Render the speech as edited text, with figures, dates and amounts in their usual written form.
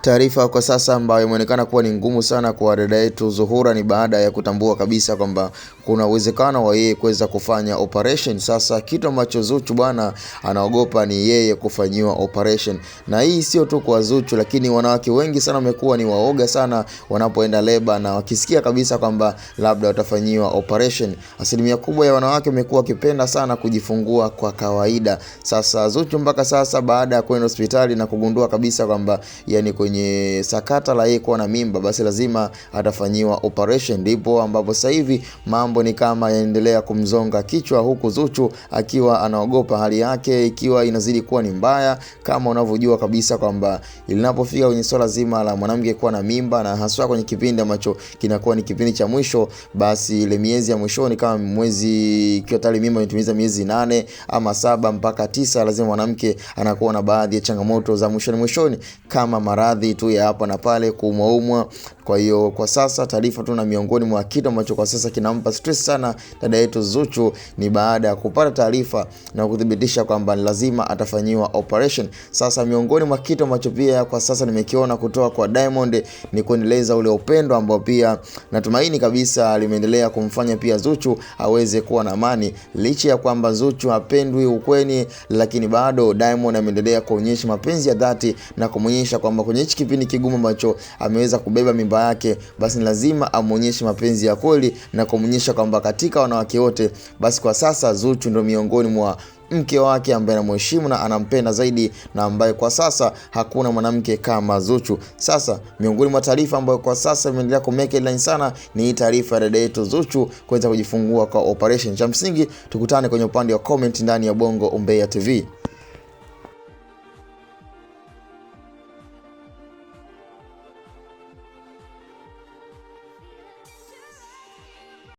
Taarifa kwa sasa ambayo imeonekana kuwa ni ngumu sana kwa dada yetu Zuhura ni baada ya kutambua kabisa kwamba kuna uwezekano wa yeye kuweza kufanya operation. Sasa kitu ambacho Zuchu bwana anaogopa ni yeye kufanyiwa operation. Na hii sio tu kwa Zuchu, lakini wanawake wengi sana wamekuwa ni waoga sana wanapoenda leba na wakisikia kabisa kwamba labda watafanyiwa operation. Asilimia kubwa ya wanawake wamekuwa wakipenda sana kujifungua kwa kawaida. Sasa Zuchu mpaka sasa baada ya kwenda hospitali na kugundua kabisa kwamba yani kwenye sakata la yeye kuwa na mimba, basi lazima atafanyiwa operation, ndipo ambapo sasa hivi mambo ni kama yaendelea kumzonga kichwa, huku Zuchu akiwa anaogopa hali yake ikiwa inazidi kuwa ni mbaya. Kama unavyojua kabisa kwamba linapofika kwenye swala zima la mwanamke kuwa na mimba, na haswa kwenye kipindi ambacho kinakuwa ni kipindi cha mwisho, basi ile miezi ya mwishoni kama mwezi ikiwa tayari mimba imetimiza miezi 8 ama 7 mpaka 9, lazima mwanamke anakuwa na baadhi ya changamoto za mwishoni kama maradhi tu ya hapa na pale, kuumwa. Kwa hiyo kwa sasa taarifa tu na miongoni mwa kitu ambacho kwa sasa kinampa stress sana dada yetu Zuchu ni baada ya kupata taarifa na kudhibitisha kwamba lazima atafanyiwa operation. Sasa miongoni mwa kitu ambacho pia kwa sasa nimekiona kutoka kwa Diamond ni kuendeleza ule upendo ambao pia natumaini kabisa limeendelea kumfanya pia Zuchu aweze kuwa na amani, licha ya kwamba Zuchu hapendwi ukweni, lakini bado Diamond ameendelea kuonyesha mapenzi ya dhati na kumuonyesha kwamba kwenye hichi kipindi kigumu ambacho ameweza kubeba mimba yake, basi lazima amuonyeshe mapenzi ya kweli na kumuonyesha kwamba katika wanawake wote, basi kwa sasa Zuchu ndio miongoni mwa mke wake ambaye anamheshimu na anampenda zaidi, na ambaye kwa sasa hakuna mwanamke kama Zuchu. Sasa miongoni mwa taarifa ambayo kwa sasa imeendelea kumake headline sana ni taarifa ya dada yetu Zuchu kuweza kujifungua kwa operation. Cha msingi tukutane kwenye upande wa comment ndani ya Bongo Umbea TV.